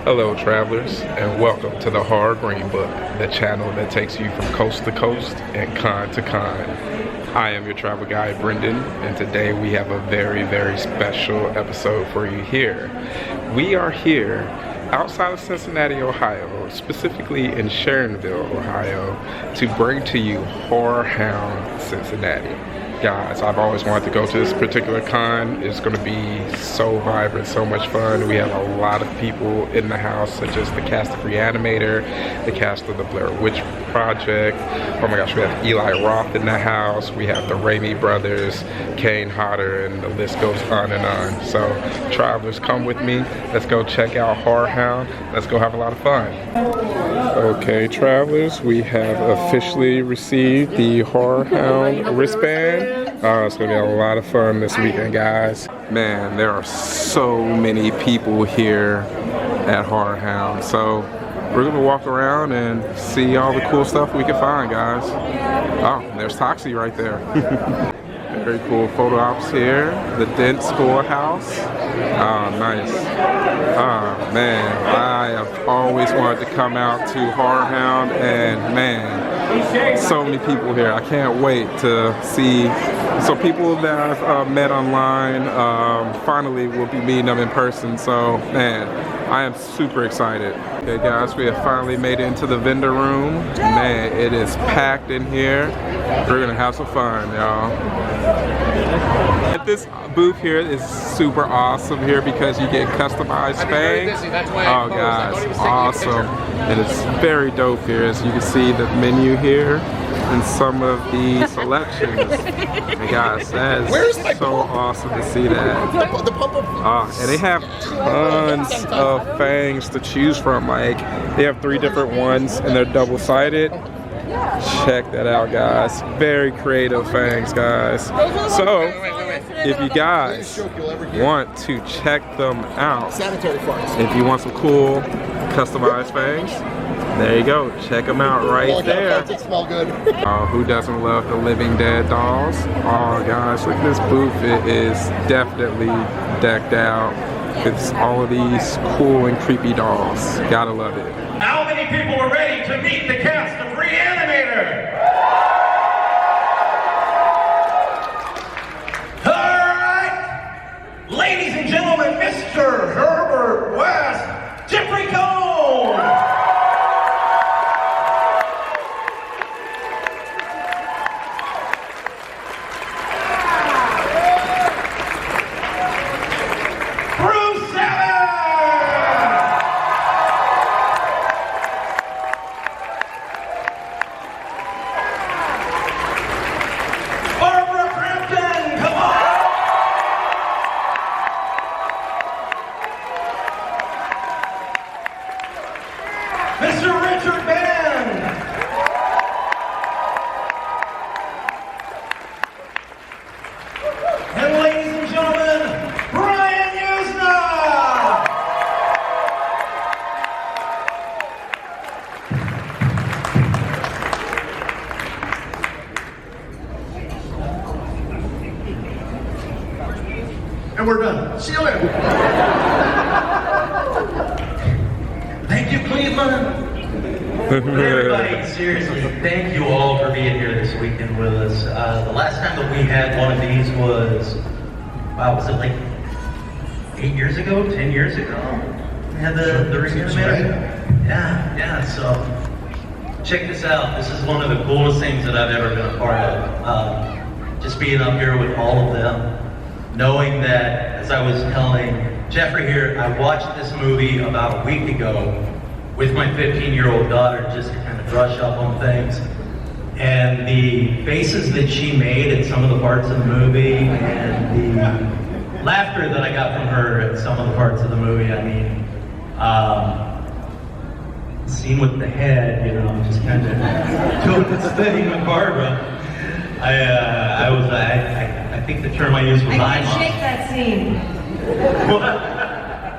Hello travelers, and welcome to the Horror Green Book, the channel that takes you from coast to coast and con to con. I am your travel guide Brendan, and today we have a very special episode for you here. We are here outside of Cincinnati, Ohio, specifically in Sharonville, Ohio, to bring to you Horrorhound Cincinnati. Guys, I've always wanted to go to this particular con. It's going to be so vibrant, so much fun. We have a lot of people in the house, such as the cast of Re-Animator, the cast of the Blair Witch Project. Oh my gosh, we have Eli Roth in the house. We have the Raimi brothers, Kane Hodder, and the list goes on and on. So, travelers, come with me. Let's go check out Horrorhound. Let's go have a lot of fun. Okay, travelers, we have officially received the Horrorhound wristband. It's gonna be a lot of fun this weekend, guys. Man, there are so many people here at Horrorhound. So we're gonna walk around and see all the cool stuff we can find, guys. Oh, there's Toxie right there. Very cool photo ops here. The Dent Schoolhouse. Oh, nice. Oh, man. I have always wanted to come out to Horrorhound, and man, so many people here. I can't wait to see some people that I've met online. Finally, we'll be meeting them in person. So, man, I am super excited. Okay, guys, we have finally made it into the vendor room. Man, it is packed in here. We're gonna have some fun, y'all. At this booth here is super awesome here because you get customized fangs. Oh, guys, awesome. And it's very dope here. As you can see the menu here and some of the selections. And guys, that is so awesome to see that. And they have tons of fangs to choose from. Like, they have 3 different ones and they're double-sided. Check that out, guys. Very creative fangs, guys. So, if you guys want to check them out, if you want some cool customized fangs, there you go. Check them out right there. Who doesn't love the Living Dead dolls? Oh, guys, look at this booth. It is definitely decked out with all of these cool and creepy dolls. Gotta love it. How many people are ready to meet the cast of Re-Animator? All right, ladies and gentlemen, Mr. Herbert West, Jeffrey Cone. Bruce Evans. Barbara Crampton, come on! Mr. Richard Band! And ladies and gentlemen, Brian Usna! And we're done. See you later. Thank you, Cleveland. Everybody, seriously, thank you all for being here this weekend with us. The last time that we had one of these was, wow, was it like 8 years ago, 10 years ago? We had the Re-Animator. Yeah, so check this out. This is one of the coolest things that I've ever been a part of. Just being up here with all of them. Knowing that, as I was telling Jeffrey here, I watched this movie about a week ago with my 15-year-old daughter just to kind of brush up on things. And the faces that she made at some of the parts of the movie and the laughter that I got from her at some of the parts of the movie, I mean, the scene with the head, you know, just kind of doing this thing with Barbara. I think the term I used was I can't shake that scene. What? I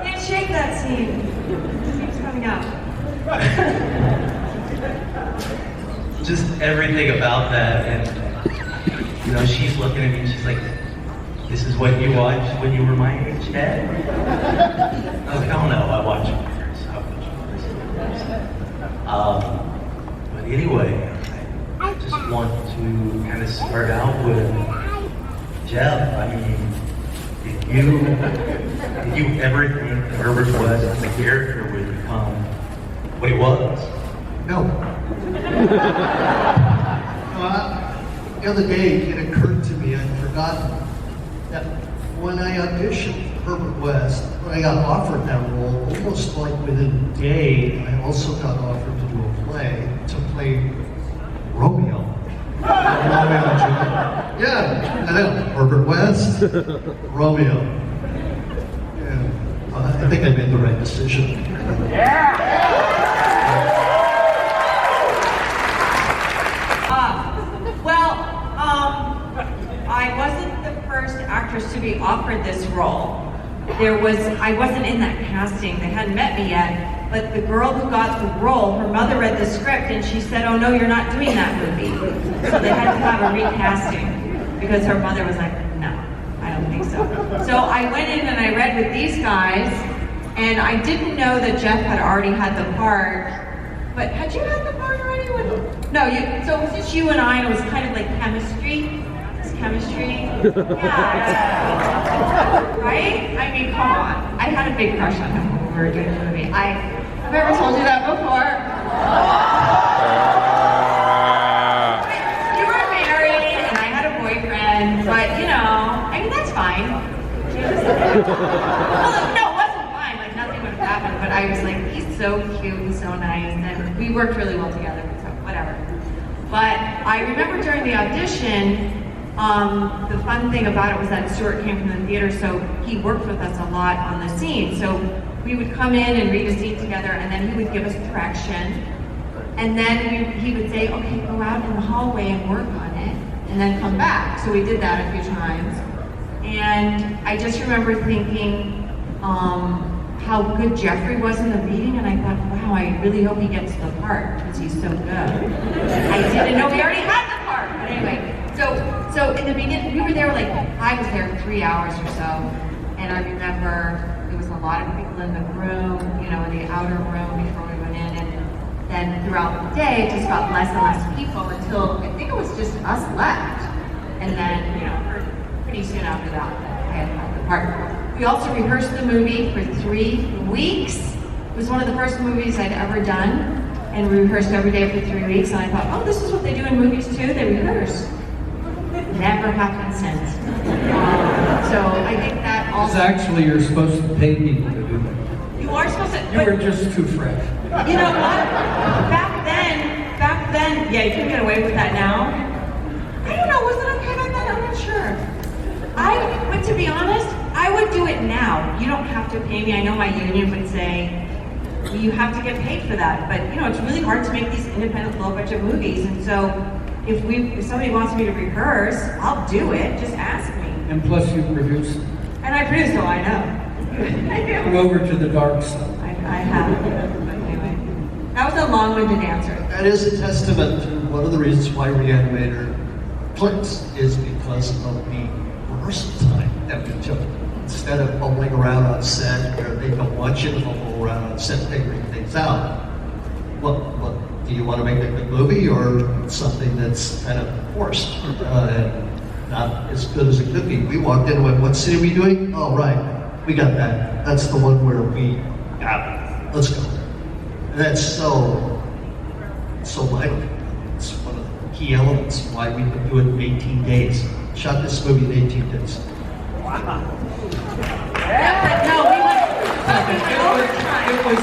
can't shake that scene. It keeps coming out. Just everything about that, and you know, she's looking at me and she's like, "This is what you watched when you were my age, Dad?" I was like, "Oh no, I watched Warriors. I start out with Jeff. I mean, did you ever think that Herbert West as a character would become what he was? No. The other day, it occurred to me, I'd forgotten, that when I auditioned for Herbert West, when I got offered that role, almost like within a day, I also got offered to do a play, to play Romeo. Romeo and Juliet. Yeah, I know, Herbert West, Romeo. Yeah, I think I made the right decision. I wasn't the first actress to be offered this role. I wasn't in that casting. They hadn't met me yet. But the girl who got the role, her mother read the script and she said, "Oh no, you're not doing that movie." So they had to have a recasting because her mother was like, "No, I don't think so." So I went in and I read with these guys, and I didn't know that Jeff had already had the part. But had you had the part already? No, so it was just you and I, and it was kind of like chemistry. Chemistry? Yeah. Right? I mean, come on. I had a big crush on him when we were doing the movie. I've ever told you that before. You were married and I had a boyfriend, but you know, I mean, that's fine. Well, no, it wasn't fine. Like, nothing would have happened, but I was like, he's so cute and so nice, and we worked really well together, so whatever. But I remember during the audition, the fun thing about it was that Stuart came from the theater, so he worked with us a lot on the scene. So we would come in and read a scene together, and then he would give us direction. And then he would say, "Okay, go out in the hallway and work on it, and then come back." So we did that a few times. And I just remember thinking how good Jeffrey was in the reading, and I thought, wow, I really hope he gets the part, because he's so good. I didn't know we already had the part, but anyway. So in the beginning, we were there I was there 3 hours or so, and I remember there was a lot of people in the room, you know, in the outer room before we went in, and then throughout the day, it just got less and less people until I think it was just us left. And then, you know, pretty soon after that, I had the part. We also rehearsed the movie for 3 weeks. It was one of the first movies I'd ever done, and we rehearsed every day for 3 weeks, and I thought, oh, this is what they do in movies too, they rehearse. Never happened since. So I think that also... Actually, you're supposed to pay people to do that. You are supposed to... You were just too fresh. You know what? Back then, yeah, you can get away with that now. I don't know, was it okay back then? I'm not sure. But to be honest, I would do it now. You don't have to pay me. I know my union would say, you have to get paid for that. But you know, it's really hard to make these independent low budget movies. And so if somebody wants me to rehearse, I'll do it. Just ask me. And plus you produce. And I produce, so I know. Come over to the dark side. I have. But anyway, that was a long-winded answer. That is a testament to one of the reasons why Re-Animator clicks is because of the rehearsal time that we took. Instead of bumbling around on set, where they don't want you to bumble around on set, figuring things out. What do you want to make a good movie, or something that's kind of forced and not as good as it could be? We walked in and went, what scene are we doing? Oh, right, we got that. That's the one where we got it. Let's go. And that's so vital. It's one of the key elements why we could do it in 18 days. Shot this movie in 18 days. Wow. Yeah, but no, we went overtime. It was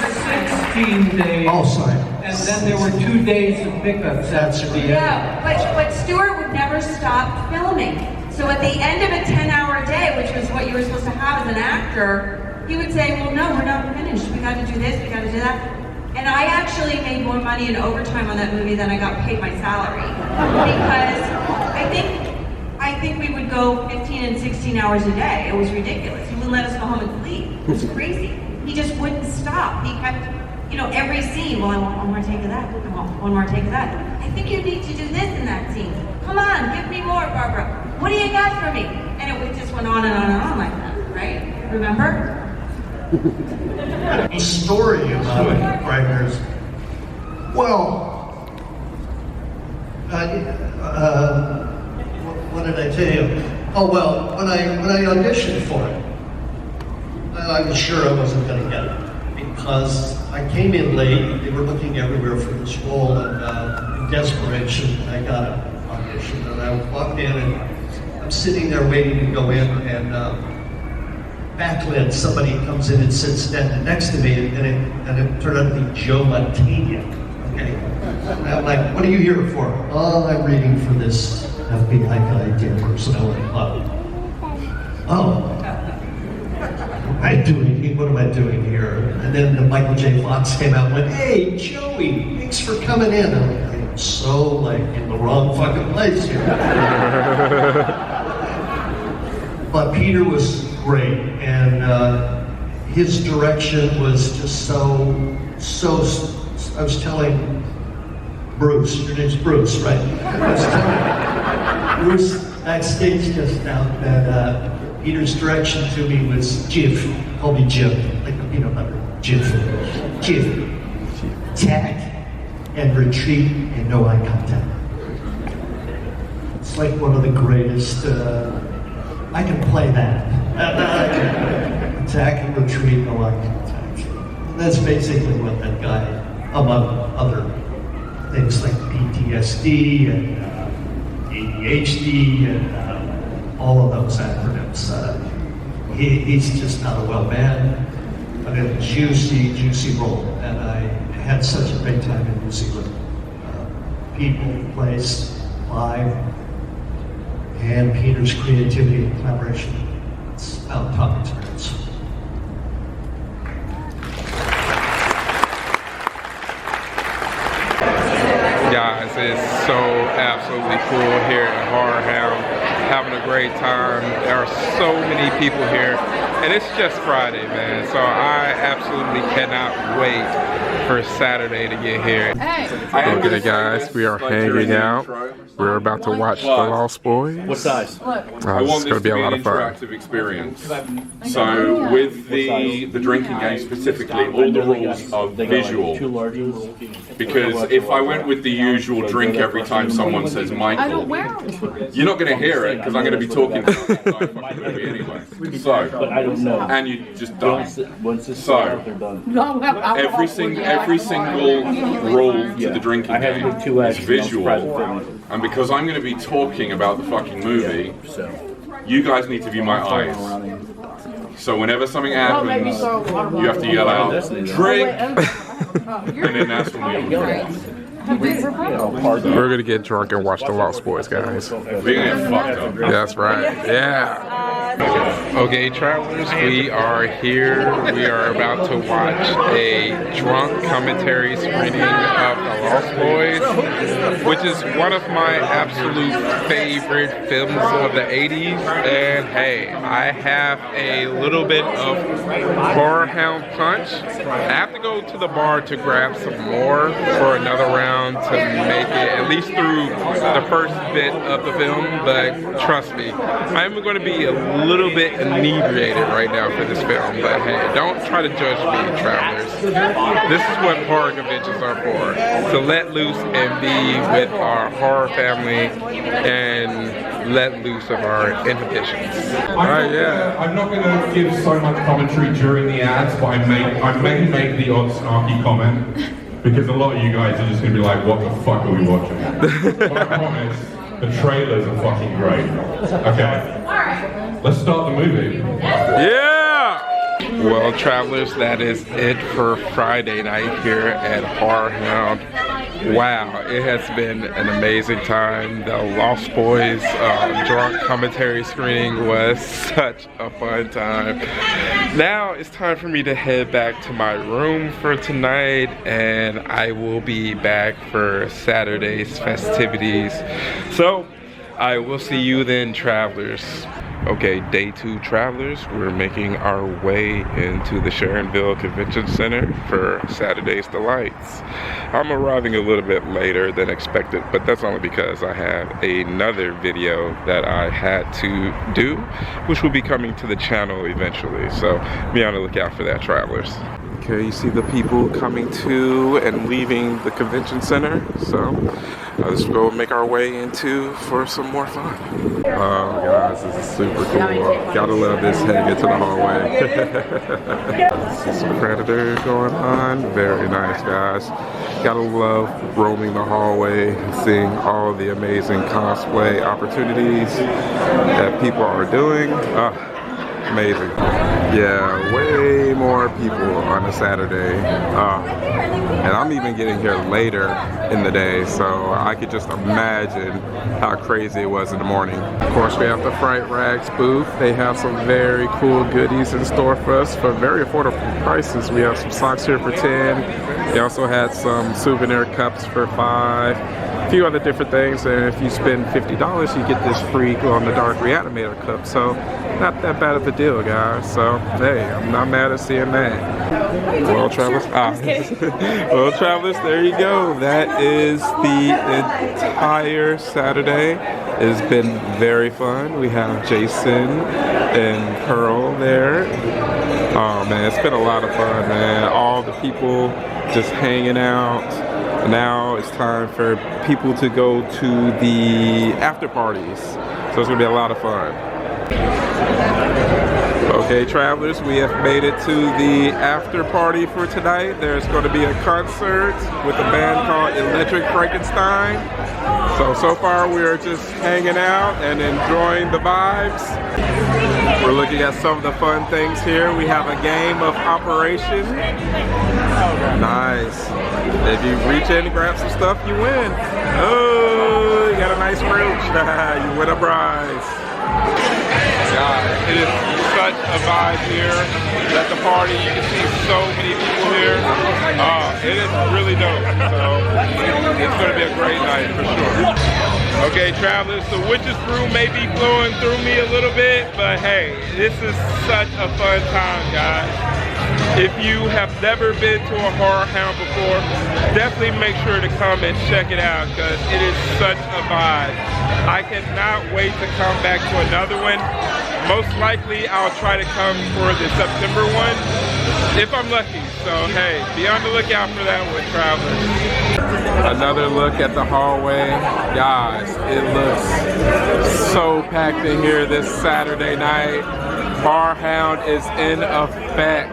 16 days. Oh, sorry. And then there were 2 days of pickups after the end. Yeah, but Stuart would never stop filming. So at the end of a 10-hour day, which was what you were supposed to have as an actor, he would say, well, no, we're not finished. We got to do this, we got to do that. And I actually made more money in overtime on that movie than I got paid my salary. Because I think we would go 15 and 16 hours a day. It was ridiculous. He wouldn't let us go home and sleep. It was crazy. He just wouldn't stop. He kept, you know, every scene, well, I want one more take of that. I want one more take of that. I think you need to do this in that scene. Come on, give me more, Barbara. What do you got for me? And it just went on and on and on like that, right? Remember? The story about Writers. Well, What did I tell you? Oh well, when I auditioned for it, I was sure I wasn't going to get it because I came in late. They were looking everywhere for this role, and in desperation, I got an audition. And I walked in, and I'm sitting there waiting to go in, and backlit, somebody comes in and sits down next to me, and it turned out to be Joe Montana. Okay, and I'm like, "What are you here for?" "Oh, I'm reading for this FBI guy, Dan Personality Club." "Oh. What am I doing here?" And then Michael J. Fox came out and went, "Hey, Joey, thanks for coming in." I'm so like in the wrong fucking place here. But Peter was great, and his direction was just so. I was telling Bruce, your name's Bruce, right? I was telling Bruce backstage just now that Peter's direction to me was Jiff. Call me Jim, like the peanut butter. Jiff. Tack and retreat and no eye contact. It's like one of the greatest. I can play that. Attack and retreat, no eye contact. And that's basically what that guy, among other things like PTSD and ADHD and all of those acronyms. He's just not a well man, but in a juicy role. And I had such a great time in New Zealand. People, place, live, and Peter's creativity and collaboration. It's about top experience. Guys, it's so absolutely cool here at Horrorhound. Having a great time. There are so many people here, and it's just Friday, man. So I absolutely cannot wait for Saturday to get here. Okay, guys, we are hanging out. We're about to watch The Lost Boys. What size? I want this to be a lot of fun. Interactive experience. So with the drinking game specifically, all the rules are visual. Because if I went with the usual drink every time someone says Michael, you're not going to hear it because I'm going to be talking the entire fucking movie anyway. So, and you just die. So, every single rule to the drinking game is visual. And because I'm going to be talking about the fucking movie, you guys need to be my eyes. So whenever something happens, you have to yell out, "Drink!" And then that's when we drink. We're gonna get drunk and watch The Lost Boys, guys. We're gonna get fucked up. That's right. Yeah. Okay, travelers, we are here. We are about to watch a drunk commentary screening of The Lost Boys, which is one of my absolute favorite films of the 80s. And hey, I have a little bit of Horrorhound punch. I have to go to the bar to grab some more for another round to make it at least through the first bit of the film, but trust me, I'm going to be a little bit inebriated right now for this film, but hey, don't try to judge me, travelers. This is what horror conventions are for, to let loose and be with our horror family and let loose of our inhibitions. Alright, yeah. I'm not going to give so much commentary during the ads, but I may make the odd snarky comment. Because a lot of you guys are just going to be like, what the fuck are we watching? But I promise, the trailers are fucking great. Okay, let's start the movie. Yeah! Well, travelers, that is it for Friday night here at Horrorhound. Wow, it has been an amazing time. The Lost Boys drunk commentary screening was such a fun time. Now it's time for me to head back to my room for tonight, and I will be back for Saturday's festivities. So I will see you then, travelers. Okay, day 2 travelers, we're making our way into the Sharonville Convention Center for Saturday's Delights. I'm arriving a little bit later than expected, but that's only because I have another video that I had to do, which will be coming to the channel eventually, so be on the lookout for that, travelers. Okay, you see the people coming to and leaving the convention center, so let's go make our way into for some more fun. Oh guys, this is super cool. Gotta love this heading into the hallway. Some Predator going on. Very nice, guys. Gotta love roaming the hallway, seeing all the amazing cosplay opportunities that people are doing. Amazing. Yeah, way more people on a Saturday. And I'm even getting here later in the day, so I could just imagine how crazy it was in the morning. Of course, we have the Fright Rags booth. They have some very cool goodies in store for us for very affordable prices. We have some socks here for 10. They also had some souvenir cups for 5. A few other different things, and if you spend $50, you get this free glow-in-the-dark Re-Animator cup. So not that bad of a deal, guys. So hey, I'm not mad at seeing that. Well, Travelers, well, Travelers, there you go. That is the entire Saturday. It's been very fun. We have Jason and Pearl there. Oh man, it's been a lot of fun, man. All the people just hanging out. Now it's time for people to go to the after parties. So it's gonna be a lot of fun. Okay, Travelers, we have made it to the after party for tonight. There's going to be a concert with a band called Electric Frankenstein. So far we're just hanging out and enjoying the vibes. We're looking at some of the fun things here. We have a game of Operation. Nice. If you reach in and grab some stuff, you win. Oh, you got a nice roach. You win a prize. God, it is such a vibe here at the party. You can see so many people here. It is really dope. So it's going to be a great night for sure. Okay, Travelers, the witch's brew may be flowing through me a little bit, but hey, this is such a fun time, guys. If you have never been to a Horrorhound before, definitely make sure to come and check it out because it is such a vibe. I cannot wait to come back to another one. Most likely I'll try to come for the September one if I'm lucky. So hey, be on the lookout for that one, Travelers. Another look at the hallway. Guys, it looks so packed in here this Saturday night. Horrorhound is in effect.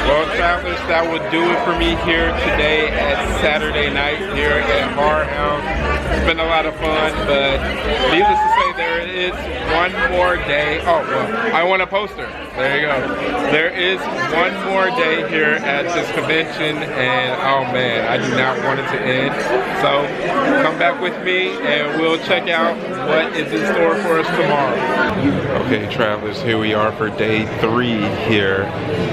Well, Travelers, that would do it for me here today at Saturday night here at Horrorhound. It's been a lot of fun, but needless to say, there is one more day. Oh, well, I want a poster. There you go. There is one more day here at this convention, and oh man, I do not want it to end. So come back with me, and we'll check out what is in store for us tomorrow. Okay, Travelers, here we are for day 3 here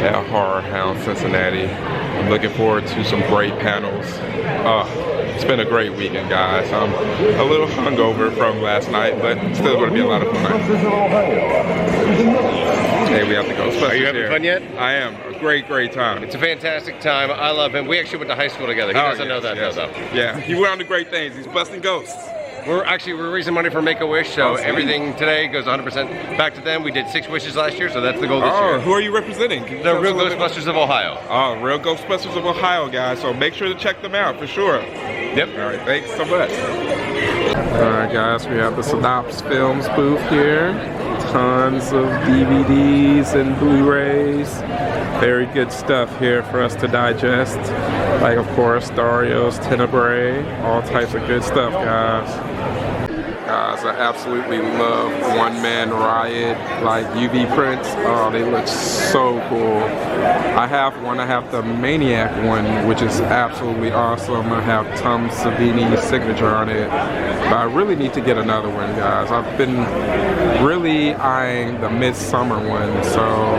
at Horrorhound Cincinnati. I'm looking forward to some great panels. It's been a great weekend, guys. I'm a little hungover from last night, but still going to be a lot of fun. Hey, we have to go. Are you having fun yet? I am. A great time. It's a fantastic time. I love him. We actually went to high school together. He doesn't know that though. Yeah, he went on to great things. He's busting ghosts. We're raising money for Make-A-Wish, so everything today goes 100% back to them. We did 6 wishes last year, so that's the goal this year. Who are you representing? The Real Ghostbusters of Ohio. Oh, Real Ghostbusters of Ohio, guys. So make sure to check them out for sure. Yep. All right, thanks so much. All right, guys, we have the Synopsis Films booth here. Tons of DVDs and Blu-rays. Very good stuff here for us to digest. Like, of course, Dario's Tenebrae. All types of good stuff, guys. Guys, I absolutely love One Man Riot, like UV prints. Oh, they look so cool. I have one. I have the Maniac one, which is absolutely awesome. I have Tom Savini's signature on it. But I really need to get another one, guys. I've been really eyeing the Midsummer one, so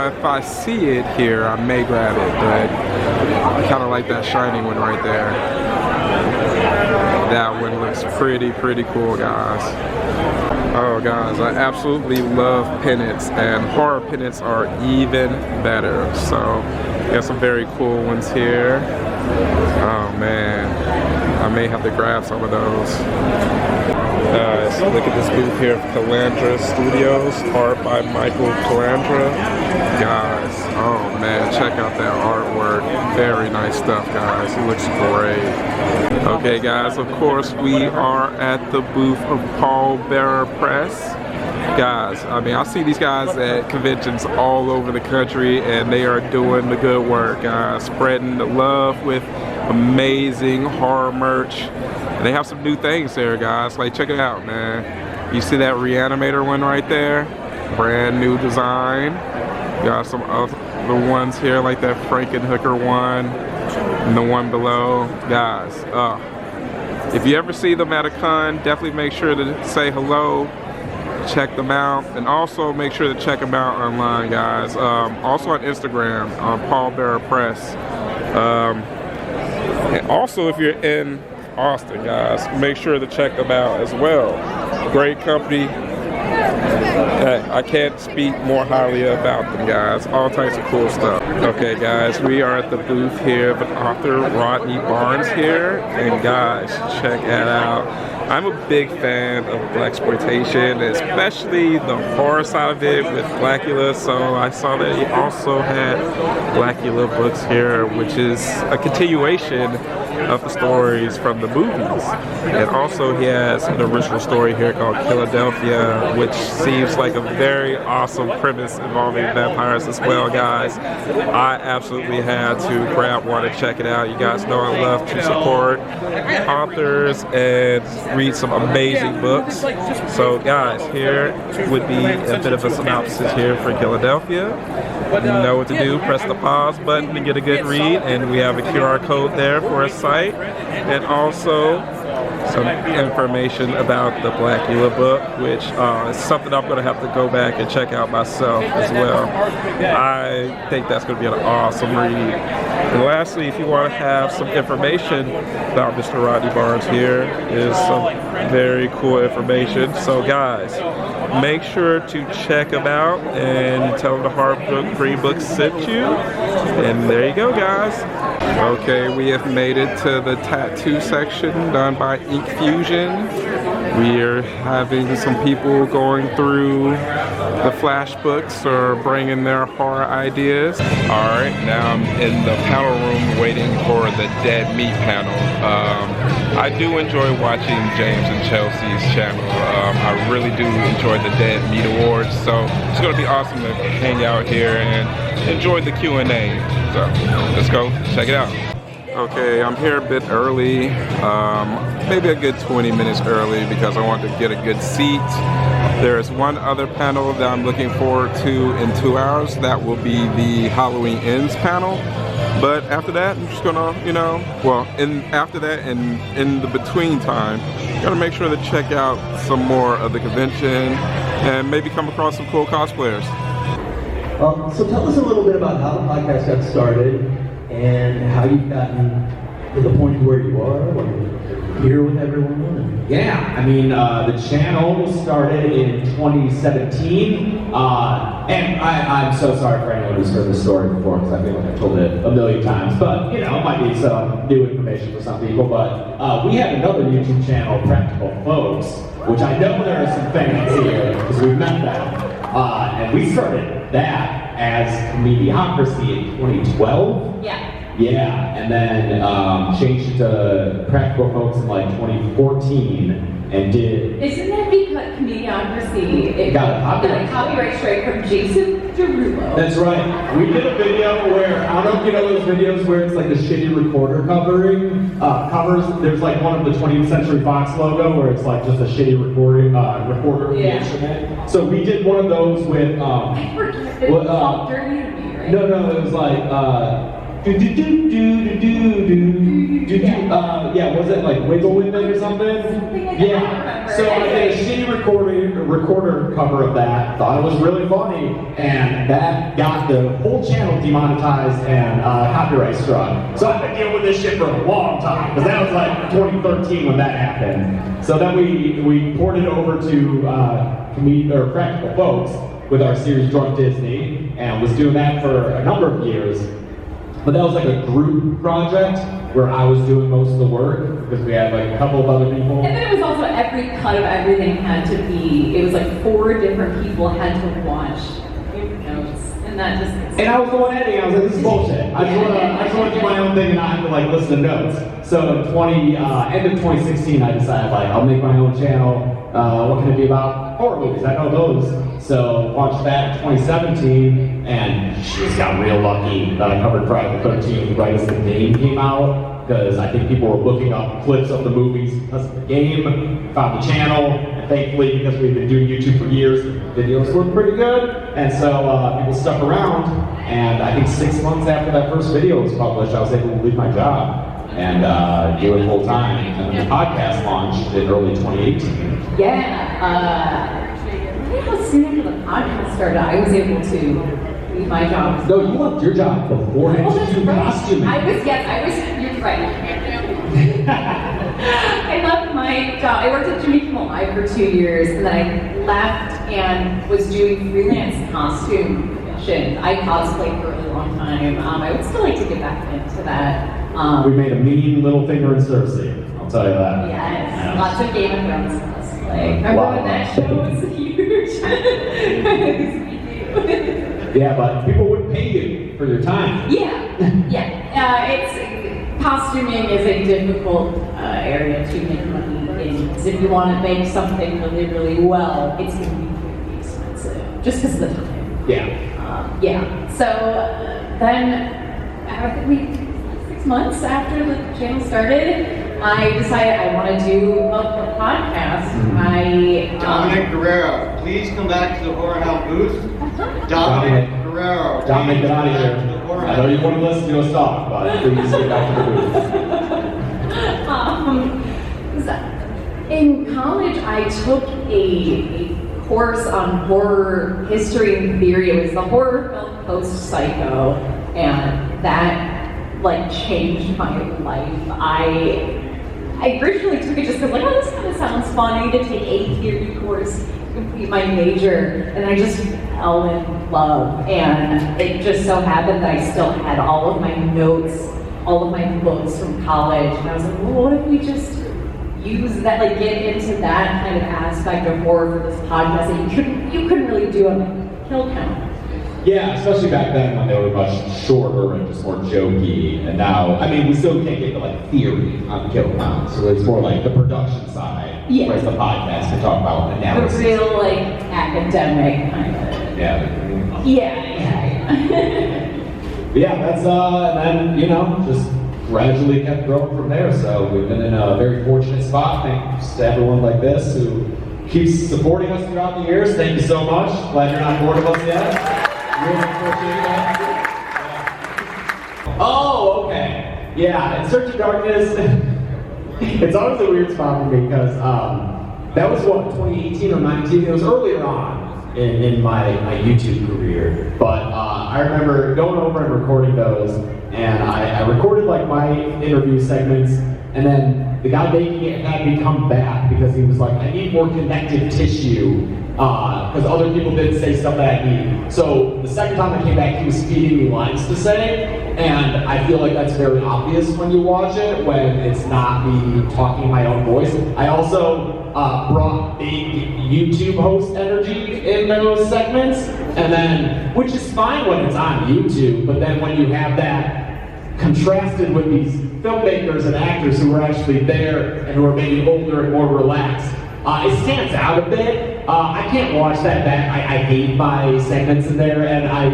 if I see it here, I may grab it, but I kind of like that Shining one right there. That one looks pretty cool, guys. Oh, guys, I absolutely love pennants, and horror pennants are even better. So, got some very cool ones here. Oh, man. I may have to grab some of those. Guys, look at this booth here of Calandra Studios, art by Michael Calandra. Guys, oh man, check out that artwork. Very nice stuff, guys. It looks great. Okay guys, of course we are at the booth of Paul Bearer Press. Guys, I mean, I see these guys at conventions all over the country and they are doing the good work, guys. Spreading the love with amazing horror merch. And they have some new things there, guys. Like, check it out, man. You see that Re-Animator one right there? Brand new design. Got some other ones here, like that Frankenhooker one. And the one below. Guys, if you ever see them at a con, definitely make sure to say hello. Check them out, and also make sure to check them out online, guys. Also on Instagram, Paul Bearer Press. And also, if you're in Austin, guys, make sure to check them out as well. Great company. I can't speak more highly about them, guys. All types of cool stuff. Okay, guys, we are at the booth here with author Rodney Barnes here, and guys, check that out. I'm a big fan of blaxploitation, especially the horror side of it with Blackula. So I saw that he also had Blackula books here, which is a continuation of the stories from the movies. And also he has an original story here called Philadelphia, which seems like a very awesome premise involving vampires as well, guys. I absolutely had to grab one and check it out. You guys know I love to support authors and read some amazing books. So guys, here would be a bit of a synopsis here for Philadelphia. You know what to do, press the pause button to get a good read, and we have a QR code there for a site, and also some information about the Blackula book, which is something I'm going to have to go back and check out myself as well. I think that's going to be an awesome read. And lastly, if you want to have some information about Mr. Rodney Barnes, here is some very cool information. So guys, make sure to check them out and tell them the Hard Book Green Book sent you. And there you go, guys. Okay, we have made it to the tattoo section done by Ink Fusion. We are having some people going through the flash books or bringing their horror ideas. All right, now I'm in the panel room waiting for the Dead Meat panel. I do enjoy watching James and Chelsea's channel. I really do enjoy the Dead Meat Awards, so it's going to be awesome to hang out here and enjoy the Q&A. So let's go check it out. Okay, I'm here a bit early, maybe a good 20 minutes early because I want to get a good seat. There's one other panel that I'm looking forward to in 2 hours. That will be the Halloween Ends panel. But after that, I'm just gonna, you know, well, after that and in the between time, gotta make sure to check out some more of the convention and maybe come across some cool cosplayers. So tell us a little bit about how the podcast got started and how you've gotten to the point where you are, when you're here with everyone. Yeah, I mean, the channel started in 2017, and I'm so sorry for anyone who's heard the story before, because I feel like I've told it a million times, but, you know, it might be some new information for some people, but we have another YouTube channel, Practical Folks, which I know there are some fans here, because we've met them, and we started that as Mediocrity in 2012. Yeah. Yeah, and then changed it to Practical Folks in like 2014, and did. Isn't that because Mediocrity got a copyright strike from Jason Derulo? That's right. We did a video where, I don't know if you know those videos where it's like the shitty recorder covers. There's like one of the 20th Century Fox logo where it's like just a shitty recorder of the instrument. So we did one of those with. I forget. It was all dirty to me, right? No, it was like. Yeah, was it like Wiggle With It or something? Yeah. So I did a shitty recorder cover of that. Thought it was really funny, and that got the whole channel demonetized and copyright struck. So I've been dealing with this shit for a long time, because that was like 2013 when that happened. So then we ported it over to Practical Folks with our series Drunk Disney, and was doing that for a number of years. But that was like a group project where I was doing most of the work because we had like a couple of other people. And then it was also every cut of everything had to be, it was like 4 different people had to watch your notes. And and that just. And I was the one editing. I was like, this is bullshit. I just want to do my own thing and not have to like listen to notes. So in end of 2016, I decided like I'll make my own channel. What can it be about? Horror movies. I know those. So launched that in 2017, and just got real lucky that I covered Friday the 13th right as the game came out. Because I think people were looking up clips of the movies because of the game, found the channel, and thankfully, because we've been doing YouTube for years, the videos look pretty good, and so people stuck around, and I think 6 months after that first video was published, I was able to leave my job and do it full time, and then the podcast launched in early 2018. Yeah, how soon after the podcast started, I was able to leave my job. No, you left your job beforehand to do costuming. You're right. I left my job. I worked at Jimmy Kimmel Live for 2 years, and then I left and was doing freelance costume commissions. I cosplayed for a really long time. I would still like to get back into that. We made a mean little finger in Cersei, I'll tell you that. Yes, lots of Game of Thrones cosplay. Remember when that show was huge? Yeah, but people would pay you for your time. Yeah. It's costuming is a difficult area to make money in. Because if you want to make something really, really well, it's going to be pretty expensive, just because of the time. Yeah. So then, I think 6 months after the channel started, I decided I want to do a podcast. Dominic Guerrero, please come back to the Horrorhound booth. Dominic Guerrero. Dominic, get out of here. I know you want to listen to us talk, but please get back to the booth. In college, I took a course on horror history and theory. It was the horror film Post-Psycho, and that like changed my life. I originally took it just because like, oh, this kind of sounds funny to take a theory course, complete my major, and I just fell in love. And it just so happened that I still had all of my notes, all of my books from college, and I was like, well, what if we just use that, like get into that kind of aspect of horror for this podcast that you couldn't really do on the kill count. Yeah, especially back then when they were much shorter and just more jokey. And now, I mean, we still can't get the like theory on kill count, so it's more like the production side. Yeah. Whereas the podcast can talk about analysis. The real like academic kind of. Yeah. Yeah, that's and then just gradually kept growing from there. So we've been in a very fortunate spot. Thanks to everyone like this who keeps supporting us throughout the years. Thank you so much. Glad you're not bored of us yet. Really appreciate that. Oh, okay. Yeah, in Search of Darkness, it's always a weird spot for me because that was 2018 or 19. It was earlier on in my YouTube career. But I remember going over and recording those, and I recorded like my interview segments, and then the guy making it had me come back because he was like, I need more connective tissue. Because other people didn't say stuff that I need. So the second time I came back, he was feeding me lines to say, and I feel like that's very obvious when you watch it, when it's not me talking in my own voice. I also brought big YouTube host energy in those segments, and then, which is fine when it's on YouTube, but then when you have that contrasted with these filmmakers and actors who are actually there and who are maybe older and more relaxed, it stands out a bit. I can't watch that back. I hate my segments in there, and I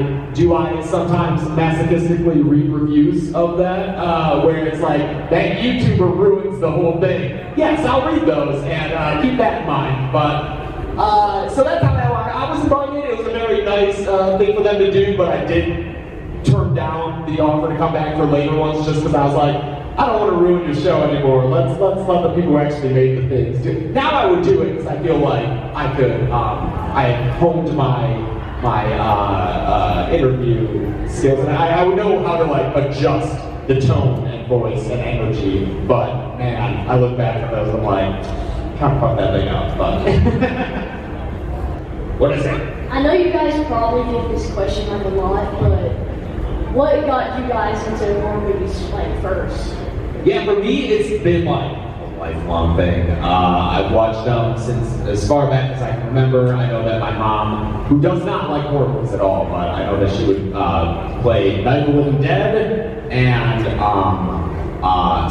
sometimes masochistically read reviews of that, where it's like, that YouTuber ruins the whole thing. Yes, I'll read those, and keep that in mind. But, so that's how that worked. I was invited. It was a very nice thing for them to do, but I did turn down the offer to come back for later ones just because I was like, I don't want to ruin your show anymore. Let's let the people who actually made the things do it. Now I would do it because I feel like I could. I honed my interview skills, and I would know how to like adjust the tone and voice and energy. But man, I look back at those and I'm like, kind of fuck that thing up. But what is it? I know you guys probably get this question like a lot, but what got you guys into horror movies like first? Yeah, for me, it's been like lifelong thing. I've watched them since as far back as I can remember. I know that my mom, who does not like horror movies at all, but I know that she would play Night of the Living Dead and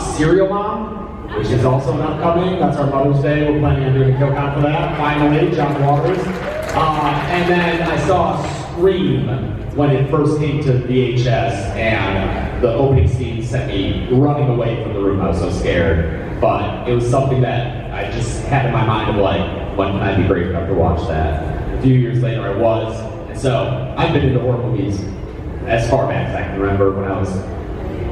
Serial Mom, which is also not coming. That's our Mother's Day. We're planning on doing a kill count for that. Finally, John Waters. And then I saw Scream when it first came to VHS, and the opening scene sent me running away from the room. I was so scared. But it was something that I just had in my mind of like, when can I be brave enough to watch that? A few years later I was. And so I've been into horror movies as far back as I can remember. When I was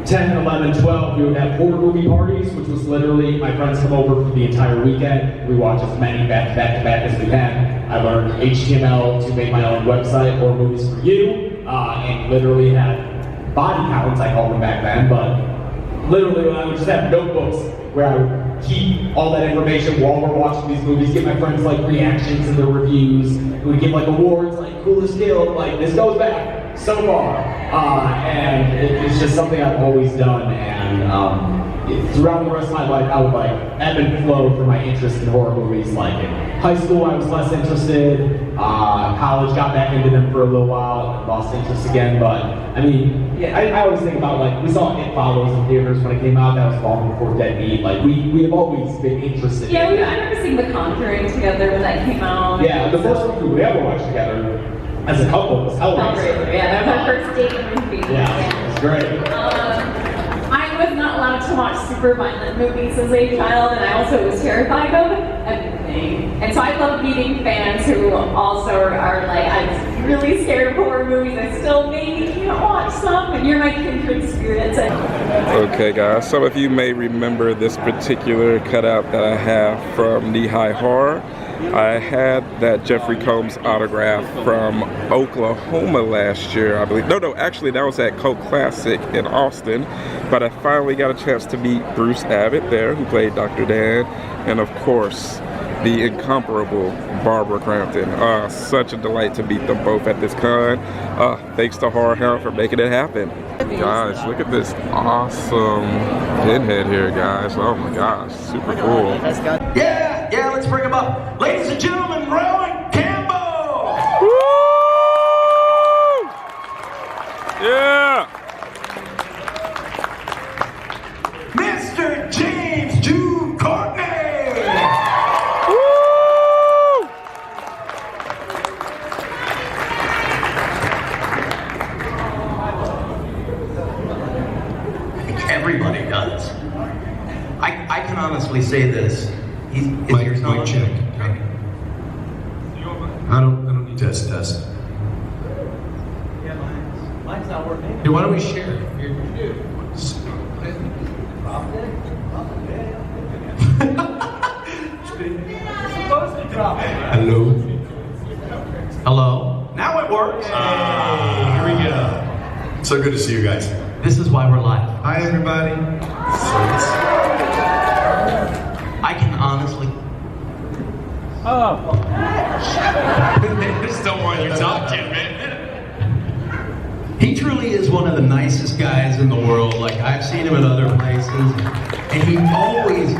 10, 11, 12, we would have horror movie parties, which was literally my friends come over for the entire weekend. We watch as many back to back to back as we can. I learned HTML to make my own website, Horror Movies for You, and literally had body counts, I called them back then, but literally I would just have notebooks where I would keep all that information while we're watching these movies, give my friends like reactions and their reviews. We would give like awards, like coolest kill, like this goes back so far. And it's just something I've always done, and throughout the rest of my life I would like ebb and flow for my interest in horror movies. Like in high school I was less interested, college got back into them for a little while, lost interest again, but I mean, yeah, I always think about like, we saw It Follows in theaters when it came out, that was long before Dead Meat. Like we have always been interested in I remember seeing The Conjuring together when that came out. Yeah, the first movie we ever watched together as a couple was Hellraiser. Yeah, that was our first date movie. Yeah, it's great. I was not allowed to watch super violent movies as a child, and I also was terrified of everything. And so I love meeting fans who also are like, I'm really scared of horror movies. I still maybe can't watch some, and you're my kindred spirits. Okay guys, some of you may remember this particular cutout that I have from Knee High Horror. I had that Jeffrey Combs autograph from Oklahoma last year, I believe. No, actually that was at Coke Classic in Austin. But I finally got a chance to meet Bruce Abbott there, who played Dr. Dan, and of course, the incomparable Barbara Crampton. Such a delight to meet them both at this con. Thanks to Horrorhound for making it happen. Guys, look at this awesome pinhead here, guys. Oh my gosh, super cool. Yeah, let's bring him up. Ladies and gentlemen, Rowan Campbell! Woo! Yeah! Mr. James Jude Courtney! Woo! I think everybody does. I can honestly say this. Mic check. I don't need test. Yeah, mine's not working. Hey, why don't we share? Hello? Now it works. Here we go. So good to see you guys. This is why we're live. Hi, everybody. I can honestly. They just don't want you talking, man. He truly is one of the nicest guys in the world. Like, I've seen him at other places, and he always,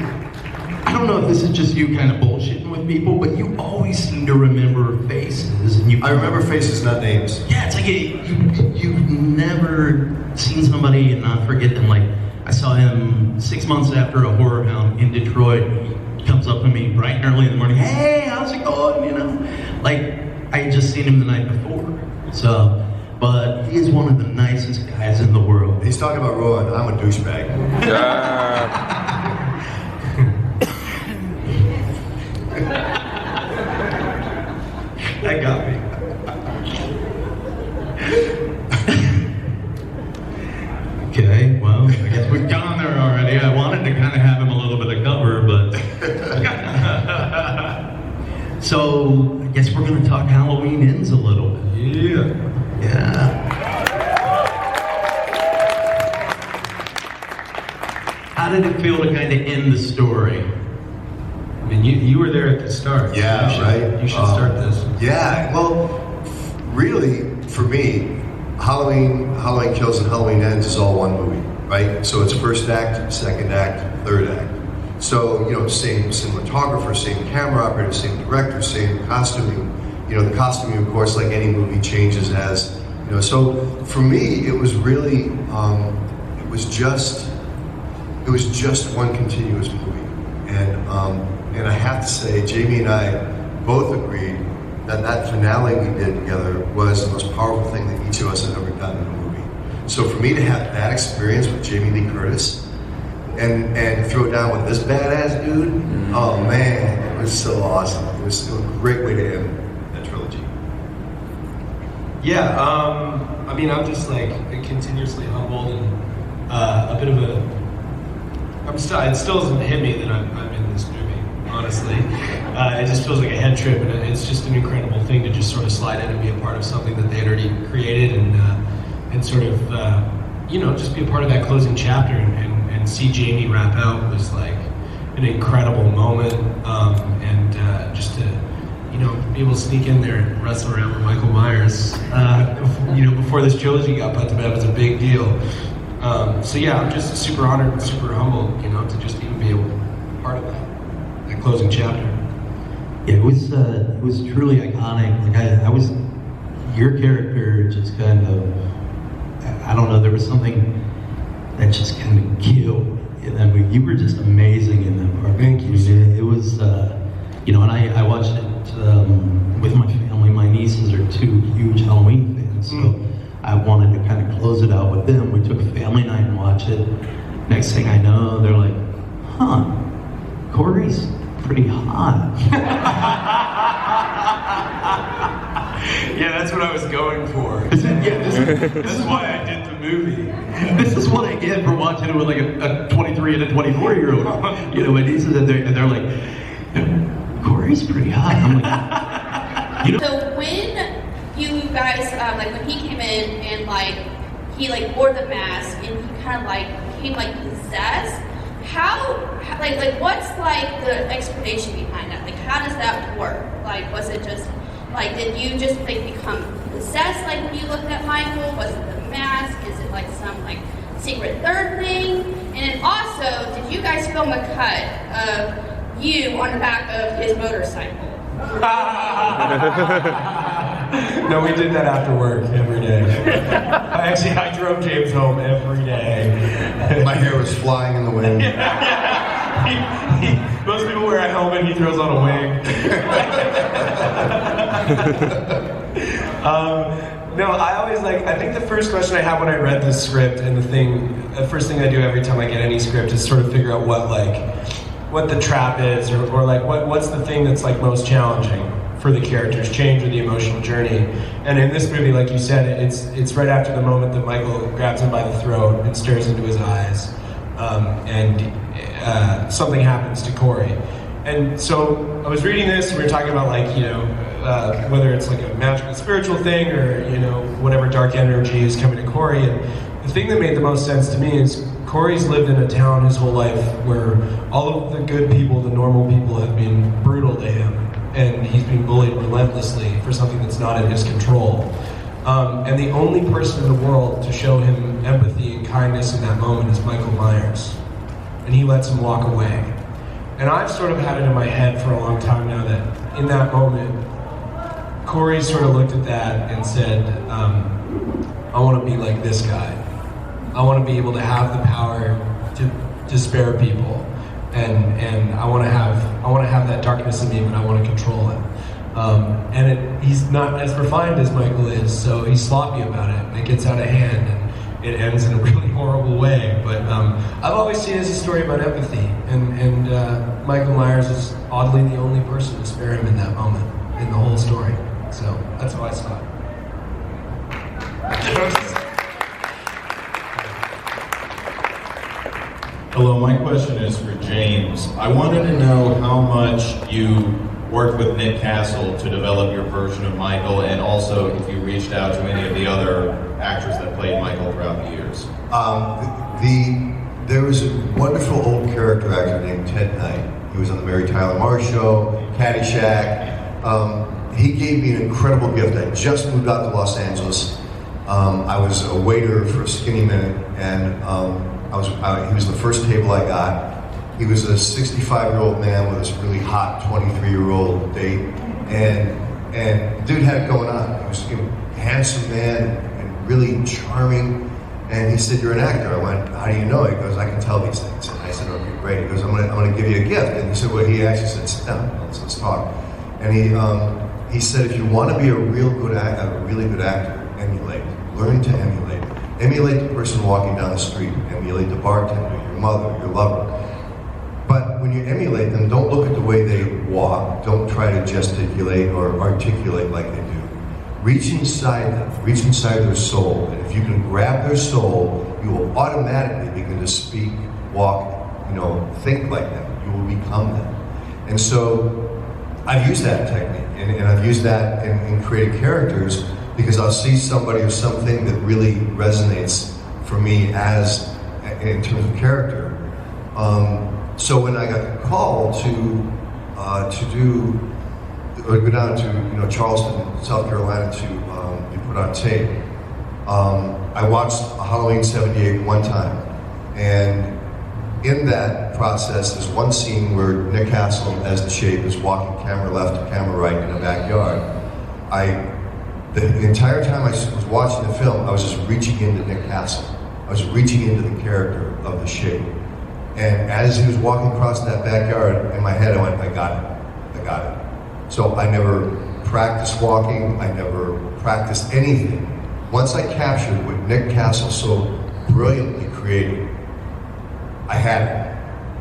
I don't know if this is just you kind of bullshitting with people, but you always seem to remember faces. And I remember faces, not names. Yeah, it's like you've never seen somebody and not forget them. Like, I saw him 6 months after a Horrorhound in Detroit. He comes up to me bright and early in the morning. Hey, how's it going? You know, like I had just seen him the night before. So, but he is one of the nicest guys in the world. He's talking about Rowan. I'm a douchebag. That got me. Okay, well, I guess we've gone there already. I wanted to kind of have him a little bit of cover, but... So, I guess we're going to talk Halloween ends a little bit. Yeah. How did it feel to kind of end the story? I mean, you were there at the start. Yeah, right. You should start this. Yeah, well, really, for me, Halloween Kills and Halloween Ends is all one movie, right? So it's first act, second act, third act. So, you know, same cinematographer, same camera operator, same director, same costuming. You know, the costuming, of course, like any movie, changes as, you know, so for me, it was really, it was just one continuous movie. And I have to say, Jamie and I both agreed that finale we did together was the most powerful thing that each of us had ever done in a movie. So for me to have that experience with Jamie Lee Curtis and throw it down with this badass dude, oh man, it was so awesome. It was a great way to end that trilogy. Yeah, I mean, I'm just like continuously humbled and a bit of a. It still doesn't hit me that I'm in this movie, honestly. It just feels like a head trip, and it's just an incredible thing to just sort of slide in and be a part of something that they had already created, and sort of, you know, just be a part of that closing chapter and see Jamie wrap out was like an incredible moment, and just to, you know, be able to sneak in there and wrestle around with Michael Myers, you know, before this trilogy got put to bed was a big deal. So yeah, I'm just super honored and super humbled, you know, to just even be able to be part of that closing chapter. Yeah, it was truly iconic. Like I was, your character just kind of, I don't know, there was something that just kind of killed. I mean, you were just amazing in that part. Thank you. It was, you know, and I watched it with my family. My nieces are 2 huge Halloween fans, so I wanted to kind of close it out with them. We took a family night and watched it. Next thing I know, they're like, huh, Corey's pretty hot. Yeah, that's what I was going for. This is why I did the movie. This is what I get for watching it with like a 23 and a 24-year-old. You know, my nieces, and they're like, Corey's pretty hot. I'm like, you know. So when you guys, like when he came in and like, he like wore the mask and he kind of like became like possessed, how like what's like the explanation behind that? Like how does that work? Like was it just, like did you just like become possessed like when you looked at Michael? Was it the mask? Is it like some like secret third thing? And then also, did you guys film a cut of you on the back of his motorcycle? No, we did that after work every day. I drove James home every day. My hair was flying in the wind. Most people wear a helmet, he throws on a wig. No, I always like, I think the first question I have when I read this script, and the first thing I do every time I get any script is sort of figure out what the trap is, or like what's the thing that's like most challenging for the character's change or the emotional journey. And in this movie, like you said, it's right after the moment that Michael grabs him by the throat and stares into his eyes, and something happens to Corey. And so I was reading this, and we were talking about like, you know, whether it's like a magical spiritual thing or, you know, whatever dark energy is coming to Corey. And the thing that made the most sense to me is Corey's lived in a town his whole life where all of the good people, the normal people, have been brutal to him, and he's being bullied relentlessly for something that's not in his control. And the only person in the world to show him empathy and kindness in that moment is Michael Myers. And he lets him walk away. And I've sort of had it in my head for a long time now that in that moment, Corey sort of looked at that and said, I want to be like this guy. I want to be able to have the power to spare people, and I want to have that darkness in me, but I want to control it. And he's not as refined as Michael is, so he's sloppy about it. It gets out of hand, and it ends in a really horrible way. But I've always seen it as a story about empathy, and Michael Myers is oddly the only person to spare him in that moment in the whole story. So that's how I saw it. Hello, my question is for James. I wanted to know how much you worked with Nick Castle to develop your version of Michael, and also if you reached out to any of the other actors that played Michael throughout the years. There was a wonderful old character actor named Ted Knight. He was on the Mary Tyler Moore Show, Caddyshack. He gave me an incredible gift. I just moved out to Los Angeles. I was a waiter for a skinny minute, and he was the first table I got, He was a 65-year-old man with this really hot 23-year-old date, and dude had it going on. He was a handsome man and really charming. And he said, "You're an actor." I went, "How do you know?" He goes, "I can tell these things." And I said, "Okay, great." He goes, I'm gonna give you a gift." And he said, well, he actually said, "Sit down, let's talk." And he said, "If you want to be a really good actor, emulate. Learn to emulate. Emulate the person walking down the street. Emulate the bartender, your mother, your lover. But when you emulate them, don't look at the way they walk. Don't try to gesticulate or articulate like they do. Reach inside them. Reach inside their soul. And if you can grab their soul, you will automatically begin to speak, walk, think like them. You will become them." And so I've used that technique, and I've used that in creating characters, because I'll see somebody or something that really resonates for me as in terms of character. So when I got the call to go down to Charleston, South Carolina to be put on tape, I watched Halloween '78 one time, and in that process, there's one scene where Nick Castle, as the Shape, is walking camera left to camera right in a backyard. The entire time I was watching the film, I was just reaching into Nick Castle. I was reaching into the character of the Shape. And as he was walking across that backyard, in my head I went, I got it. So I never practiced walking, I never practiced anything. Once I captured what Nick Castle so brilliantly created, I had it.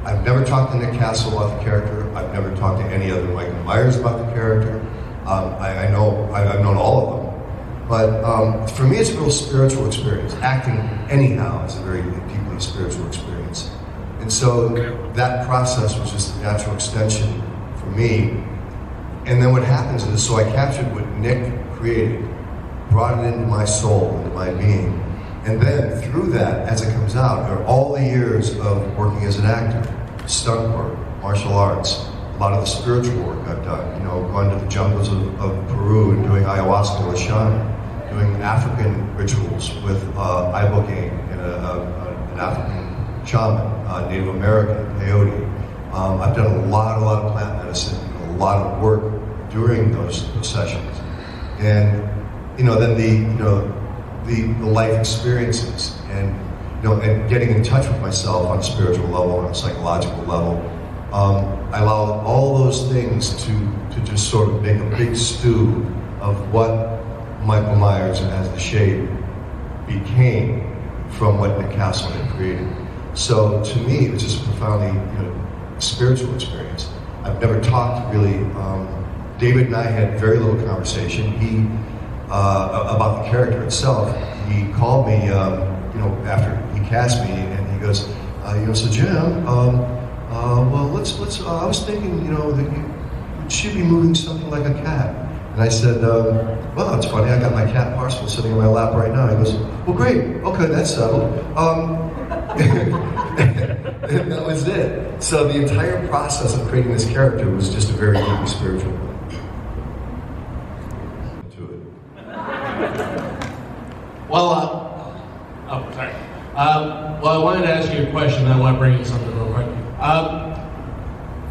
I've never talked to Nick Castle about the character. I've never talked to any other Michael Myers about the character. I've known all of them. But for me, it's a real spiritual experience. Acting anyhow is a very deeply spiritual experience. And so that process was just a natural extension for me. And then what happens is, so I captured what Nick created, brought it into my soul, into my being. And then through that, as it comes out, there are all the years of working as an actor, stunt work, martial arts, a lot of the spiritual work I've done, going to the jungles of Peru and doing ayahuasca with shaman, doing African rituals with ibogaine and an African shaman, Native American, peyote. I've done a lot of plant medicine, a lot of work during those sessions. And, then the life experiences and getting in touch with myself on a spiritual level, on a psychological level. I allow all those things to just sort of make a big stew of what Michael Myers as the Shape became from what Nick Castle had created. So to me, it was just a profoundly spiritual experience. I've never talked really. David and I had very little conversation. About the character itself. He called me, after he cast me, and he goes, "So Jim, well, let's. I was thinking, that you should be moving something like a cat." And I said, "Well, it's funny. I got my cat Parcel sitting in my lap right now." He goes, "Well, great. Okay, that's settled." And that was it. So the entire process of creating this character was just a very deeply spiritual one. Well, sorry. Well, I wanted to ask you a question, then I want to bring you something real quick.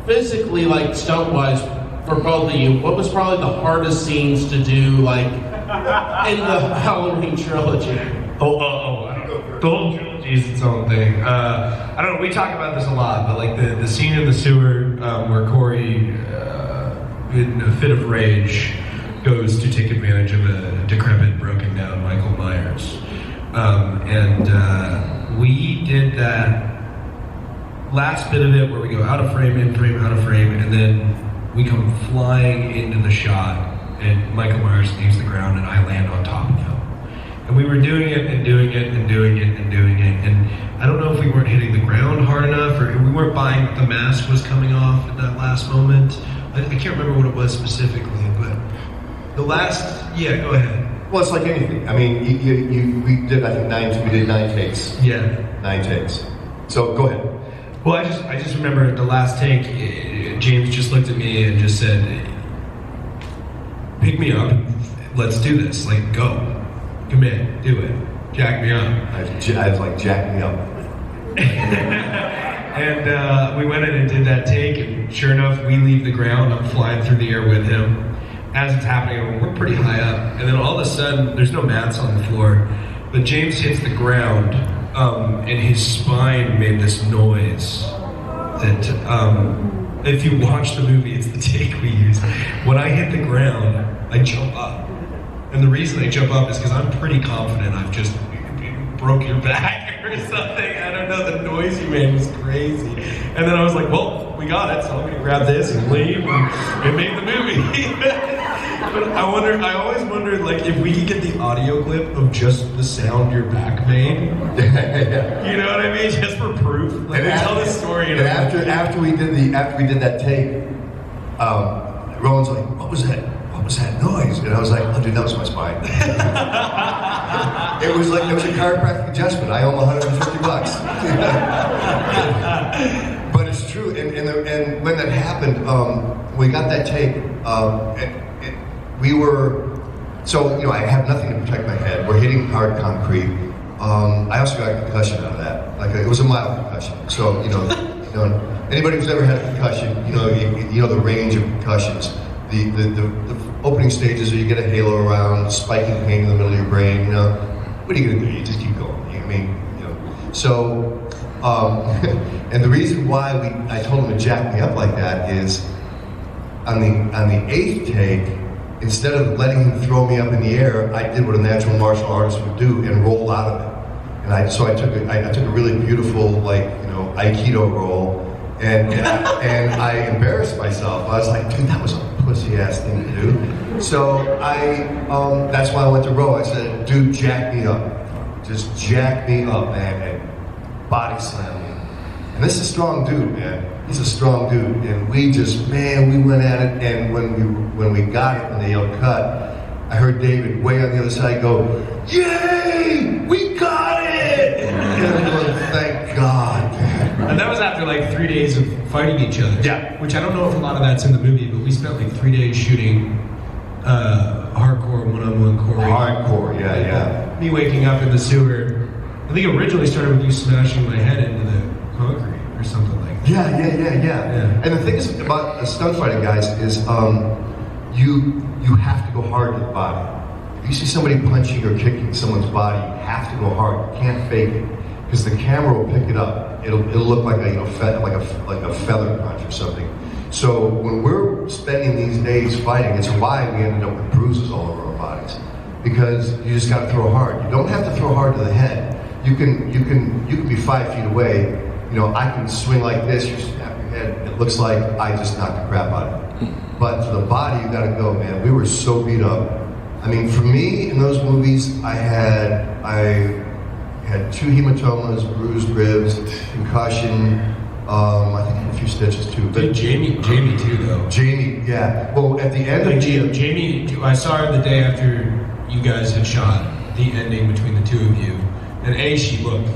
Physically, like stunt-wise, for both of you, what was probably the hardest scenes to do, like, in the Halloween trilogy? I don't know. The whole trilogy is its own thing. I don't know, we talk about this a lot, but like the scene in the sewer where Corey, in a fit of rage, goes to take advantage of a decrepit, broken down Michael Myers. We did that last bit of it where we go out of frame, in frame, out of frame, and then we come flying into the shot, and Michael Myers leaves the ground, and I land on top of him. And we were doing it, and doing it, and doing it, and doing it, and I don't know if we weren't hitting the ground hard enough, or we weren't buying the mask was coming off at that last moment. I can't remember what it was specifically, but the last, go ahead. Well, it's like anything. I mean, we did 9 takes. Yeah. 9 takes. So go ahead. Well, I just remember the last take, James just looked at me and just said, "Pick me up, let's do this, like, go. Commit, do it, jack me up." I was like, jack me up. And we went in and did that take, and sure enough, we leave the ground. I'm flying through the air with him. As it's happening, we're pretty high up, and then all of a sudden, there's no mats on the floor, but James hits the ground, and his spine made this noise that, if you watch the movie, it's the take we use. When I hit the ground, I jump up. And the reason I jump up is because I'm pretty confident I've just broke your back or something. I don't know, the noise you made was crazy. And then I was like, well, we got it, so I'm gonna grab this and leave and make the movie. But I always wondered, like, if we could get the audio clip of just the sound your back made. You know what I mean? Just for proof. Like, we tell this story. And after we did that take, Rowan's like, what was that noise? And I was like, oh dude, that was my spine. it was a chiropractic adjustment. I owe him $150. But it's true, and when that happened, we got that take, we were, so, I have nothing to protect my head. We're hitting hard concrete. I also got a concussion out of that. Like, it was a mild concussion. So, anybody who's ever had a concussion, you know the range of concussions. The opening stages where you get a halo around, spiking pain in the middle of your brain, what are you gonna do? You just keep going. So, and the reason why I told him to jack me up like that is, on the 8th take, instead of letting him throw me up in the air, I did what a natural martial artist would do and rolled out of it. And I took a really beautiful, Aikido roll, and I embarrassed myself. I was like, dude, that was a pussy ass thing to do. So that's why I went to row. I said, dude, jack me up. Just jack me up, man, and body slam me. And this is a strong dude, man. He's a strong dude. And we went at it, and when we got it, when they yelled cut, I heard David way on the other side go, yay, we got it! And I'm going, thank God. And that was after 3 days of fighting each other. Yeah. Which I don't know if a lot of that's in the movie, but we spent 3 days shooting hardcore one-on-one choreo. Hardcore, yeah. Me waking up in the sewer. I think it originally started with you smashing my head into the concrete or something like that. Yeah. And the thing is about stunt fighting, guys, is you have to go hard to the body. If you see somebody punching or kicking someone's body, you have to go hard. You can't fake it, because the camera will pick it up. It'll look like a feather punch or something. So when we're spending these days fighting, it's why we ended up with bruises all over our bodies, because you just got to throw hard. You don't have to throw hard to the head. You can be 5 feet away. I can swing like this. You snap your head. It looks like I just knocked the crap out of it. But to the body, you got to go, man. We were so beat up. I mean, for me in those movies, I had 2 hematomas, bruised ribs, concussion. I think I had a few stitches too. But Jamie too, though. Jamie, yeah. Well, at the end of Jamie, I saw her the day after you guys had shot the ending between the two of you, and A, she looked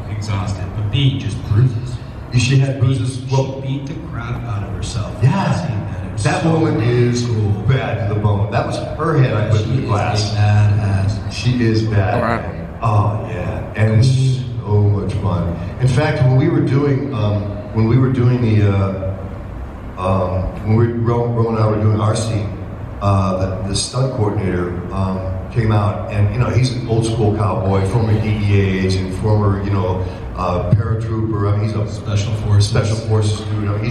exhausted, but B, just bruises. She had bruises. She beat the crap out of herself. Yeah. That woman is bad to the bone. That was her head I put in the glass. She is bad. Right. Oh yeah, and it's so much fun. In fact, when we were doing when Ro and I were doing our scene, the stunt coordinator came out, and he's an old school cowboy, former DEA agent, former paratrooper. I mean, he's a special forces dude. I mean,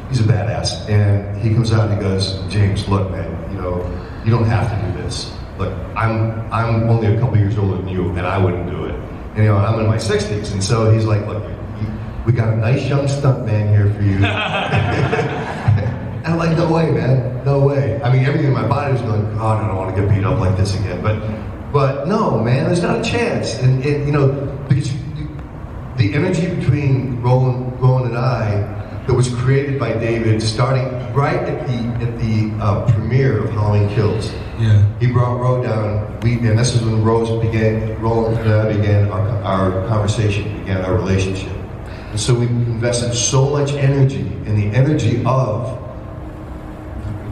he's a badass. And he comes out and he goes, James, look, man, you don't have to do this. Look, I'm only a couple years older than you, and I wouldn't do it. And I'm in my 60s, and so he's like, look, we got a nice young stunt man here for you. And I'm like, no way, man, no way. I mean, everything in my body was going, God, I don't want to get beat up like this again. But no, man, there's not a chance. And because the energy between Rowan and I that was created by David, starting right at the premiere of Halloween Kills. Yeah. He brought Ro down. And this is when Rowan and I began our conversation, began our relationship. And so we invested so much energy in the energy of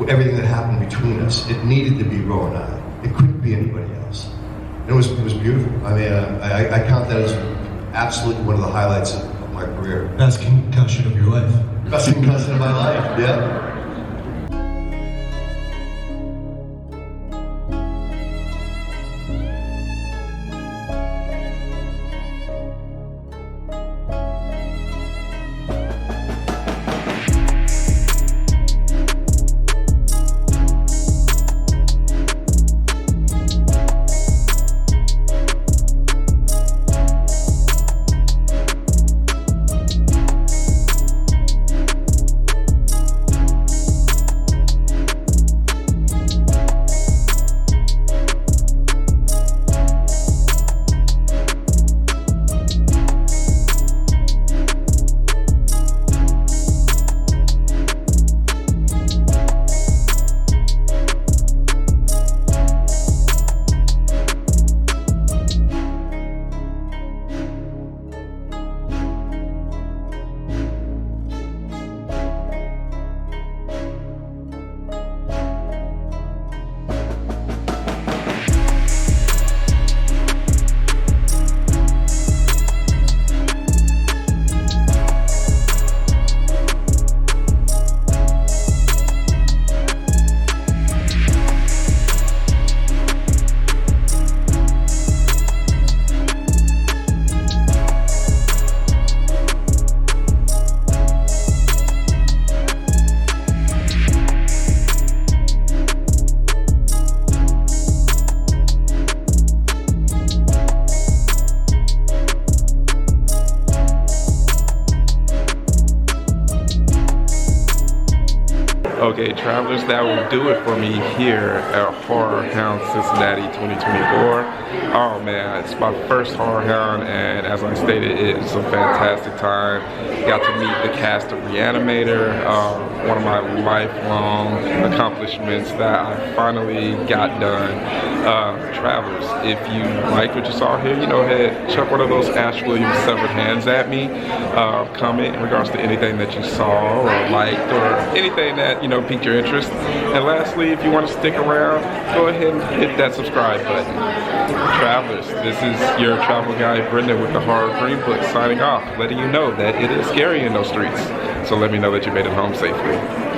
everything that happened between us. It needed to be Ro and I. It couldn't be anybody else. And it was beautiful. I mean, I count that as absolutely one of the highlights of my career. career. Best concussion of your life. Best concussion of my life, yeah. Okay, travelers, that will do it for me here at Horrorhound Cincinnati 2024. Oh man, it's my first Horrorhound, and as I stated, it was a fantastic time. Got to meet the cast of Re-Animator, one of my lifelong accomplishments that I finally got done. Travelers, if you liked what you saw here, you know, chuck one of those Ash Williams severed hands at me. Comment in regards to anything that you saw or liked or anything that, you know, piqued your interest. And lastly, if you want to stick around, go ahead and hit that subscribe button. Travelers, this is your travel guide Brendan with the Horror Green Book signing off, letting you know that it is scary in those streets. So let me know that you made it home safely.